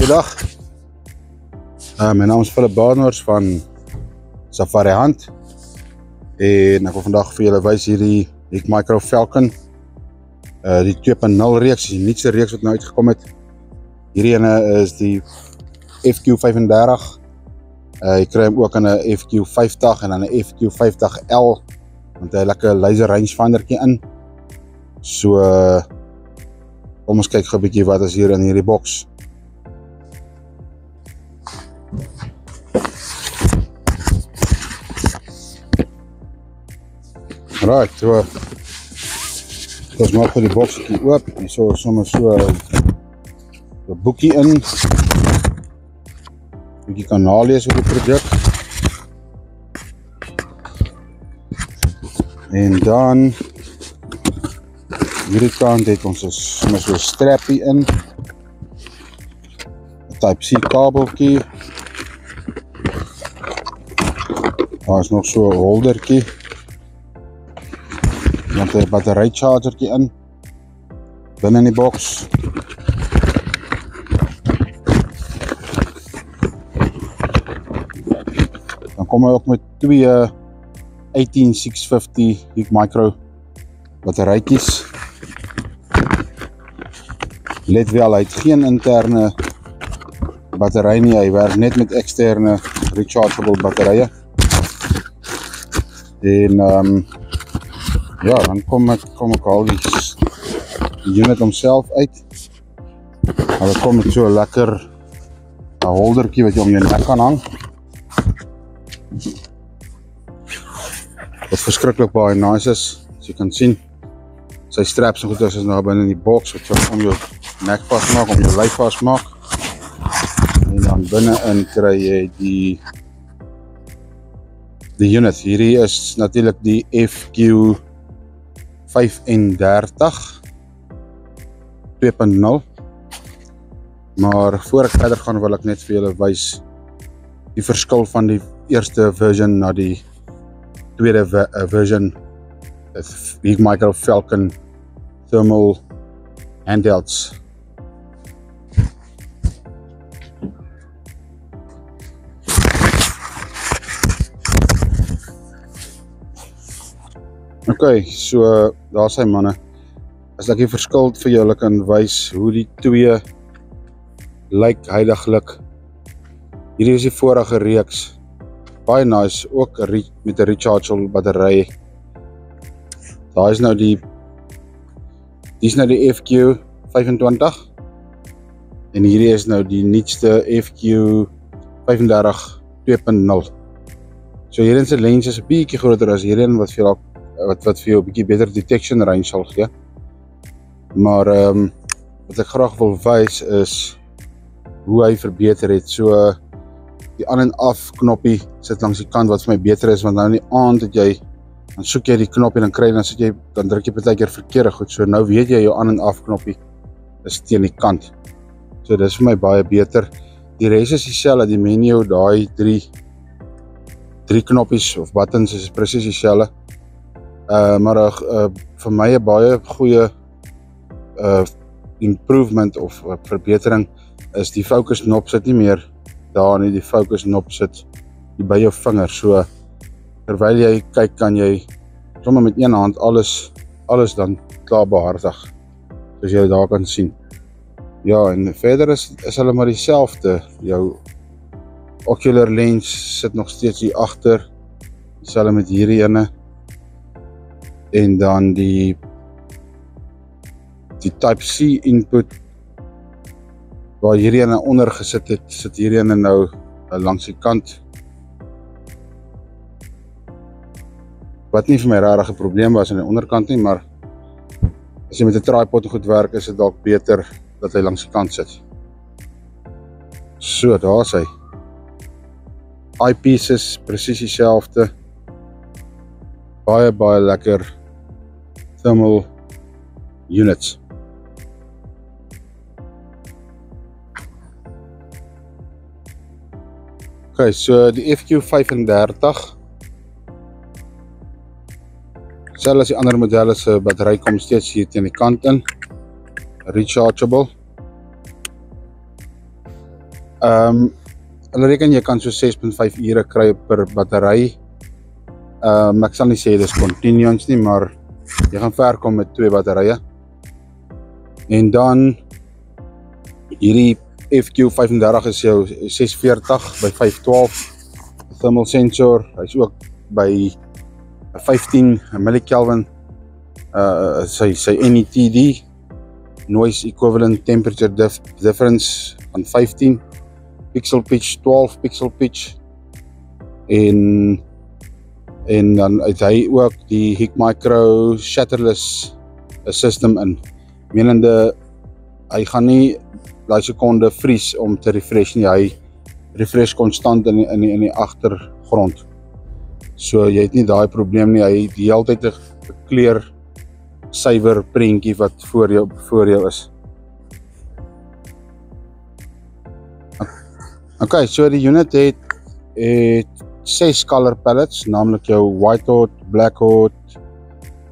Goeiedag. My naam is Philip Barnard van Safari Hunt en ek wil vandag vir julle wys hierdie Hik Micro Falcon, die 2.0 reeks, die nuutste reeks wat nou uitgekom het. Hierdie ene is die FQ35. Jy kry hom ook in 'n FQ50 en dan 'n FQ50L, want hy het 'n lekker laser rangefindertjie in. So kom ons kyk gou 'n bietjie wat is hier in hierdie boks. Right, so ons maak vir die boks oop. Hier so sommer so 'n boekie in. Bietjie kan nalees oor die produk. En dan hierdie kant het ons sommer so 'n strappie in. 'n Type-C kabeltjie. Daar is nog so 'n holdertjie. Dan 'n battery chargertjie in. Binne in die boks. Dan kom hy ook met twee 18650 Hik Micro batterytjies. Let wel, hy het geen interne battery nie, hy werk net met eksterne rechargeable batterye. En ja, dan kom ek al die unit homself uit. Hy kom met so 'n lekker holdertjie wat jy om jou nek kan hang. Wat verskriklik baie nice is, as jy kan sien. Sy straps en goed is nou binne in die boks wat jy om jou nek vasmaak, om jou lyf vasmaak. En dan binne-in kry jy die unit. Hierdie is natuurlik die FQ35 2.0. Maar voor ek verder gaan wil ek net vir julle wys die verskil van die eerste version na die tweede version, Hik Micro Falcon thermal handhelds. Okay, so daar sy manne. As ek die verskil vir julle kan wys hoe die twee lyk huidiglik. Hierdie is die vorige reeks. Baie nice, ook met 'n rechargeable battery. Daar is nou die FQ25 en hierdie is nou die nuutste FQ35 2.0. So hierin se lens is 'n bietjie groter as hierin wat vir jou 'n bietjie beter detection range sal gee. Maar wat ek graag wil wys is hoe hy verbeter het. So die aan en af knoppie sit langs die kant wat vir my beter is, want nou in die aand het jy, dan soek jy die knoppie, dan druk jy partykeer verkeerde goed. So nou weet jy jou aan en af knoppie is teen die kant. So dis vir my baie beter. Die res is dieselfde, die menu, daai drie knoppies of buttons is presies dieselfde. Maar vir my 'n baie goeie improvement of verbetering is die focus knop sit nie meer daar nie, die focus knop sit by jou vinger. So terwyl jy kyk, kan jy sommer met een hand alles dan klaar behartig, soos jy daar kan sien. Ja, en verder is hulle maar dieselfde. Jou ocular lens sit nog steeds hier agter, dieselfde met hierdie ene. En dan die Type-C input waar hierdie ene onder gesit het, sit hierdie ene nou langs die kant. Wat nie vir my regtig 'n probleem was aan die onderkant nie, maar as jy met 'n tripod goed werk, is dit dalk beter dat hy langs die kant sit. So, daar is hy. Eyepieces presies dieselfde. Baie lekker thermal units. Okay, so die FQ35, selfs as die ander modelle se battery kom steeds hier teen die kant in, rechargeable. Hulle reken jy kan so 6.5 ure kry per battery. Ek sal nie sê dis continuous nie, maar jy gaan ver kom met 2 batterye. En dan hierdie FQ35 is jou 640 by 512 thermal sensor. Hy's ook by 15 millikelvin. Sy NETD, noise equivalent temperature difference van 15, pixel pitch 12 pixel pitch, en dan het hy ook die Hikmicro shatterless system in, menende hy gaan nie daai sekonde vries om te refresh nie, hy refresh konstant in die agtergrond. So jy het nie daai probleem nie, hy die hele tyd 'n kleur suiwer prentjie wat voor jou is. Okay, so die unit het 6 color palettes, naamlik jou white hot, black hot,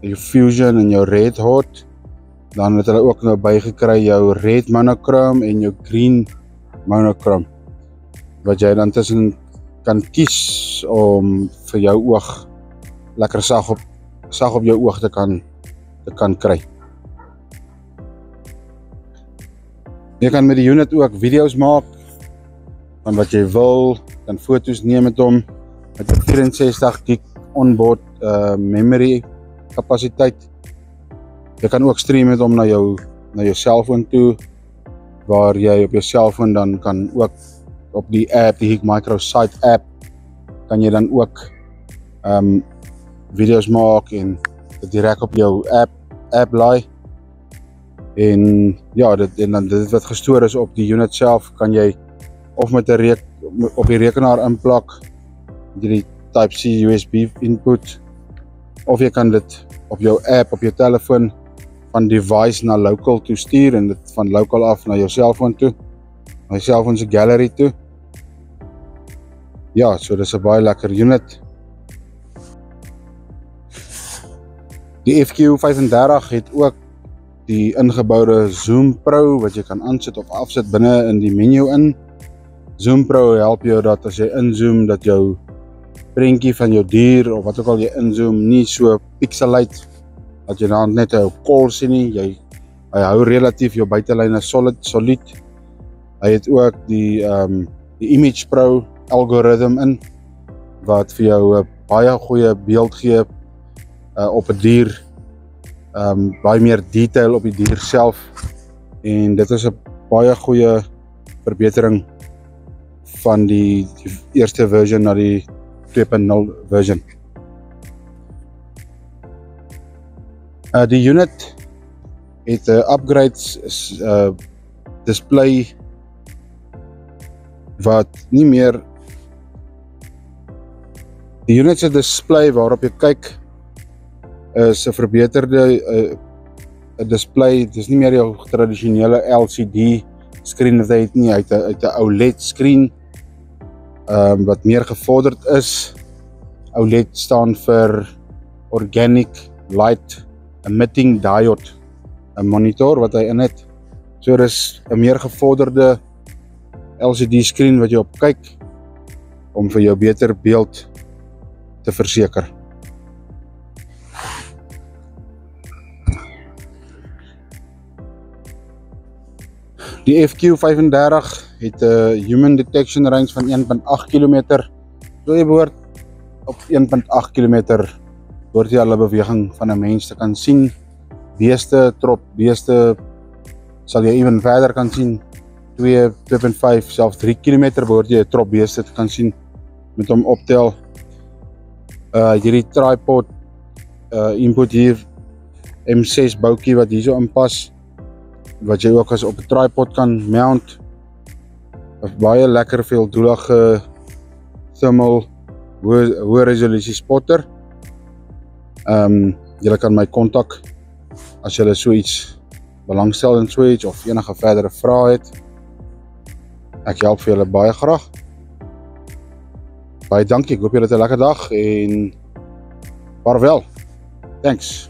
jou fusion en jou red hot. Dan het hulle ook nou bygekry jou red monochrome en jou green monochrome, wat jy dan tussen kan kies om vir jou oog lekker sag op jou oog te kan kry. Jy kan met die unit ook video's maak van wat jy wil, kan foto's neem met hom, met 'n 64 gig onboard memory kapasiteit. Jy kan ook stream met hom na jou selfoon toe, waar jy op jou selfoon dan kan ook op die app, die Hikmicro site app, kan jy dan ook video's maak en dit direk op jou app laai. En ja, dit wat gestoor is op die unit self, kan jy of met 'n op die rekenaar inplak, die Type-C USB input, of jy kan dit op jou app, op jou telefoon, van device na local toe stuur, en dit van local af na jou selfoon toe, na jou selfoon se gallery toe. Ja, so dis 'n baie lekker unit. Die FQ35 het ook die ingeboude Zoom Pro wat jy kan aansit of afsit binne in die menu in. Zoom Pro help jou dat as jy inzoom, dat jou prentjie van jou dier of wat ook al jy inzoom nie so pixelate, dat jy dan net 'n kol sien nie. Hy hou relatief jou buitelyne solid. Hy het ook die Image Pro algoritme in, wat vir jou 'n baie goeie beeld gee op 'n dier, baie meer detail op die dier self, en dit is 'n baie goeie verbetering van die eerste version na die 2.0 version. Die unit het 'n upgrade display wat nie meer die unit se display waarop jy kyk is 'n verbeterde display. Dit is nie meer jou tradisionele LCD skerm wat hy het nie, hy het 'n OLED skerm wat meer gevorderd is. OLED staan vir Organic Light Emitting Diode, 'n monitor wat hy in het. So dis 'n meer gevorderde LCD skerm wat jy op kyk om vir jou beter beeld te verseker. Die FQ35 het 'n human detection range van 1.8 km. So jy behoort op 1.8 km behoort jy alle beweging van 'n mens te kan sien. Beeste, trop beeste sal jy even verder kan sien. 2.5, selfs 3 km behoort jy 'n trop beeste te kan sien met hom optel. Hierdie tripod input hier, M6 boutjie wat hierso inpas, wat jy ook as op 'n tripod kan mount. 'n Baie lekker veeldoelige thermal hoë resolusie spotter. Julle kan my kontak as julle so iets belangstel in so iets of enige verdere vrae het. Ek help vir julle baie graag. Baie dankie, ek hoop julle het 'n lekker dag en vaarwel. Thanks.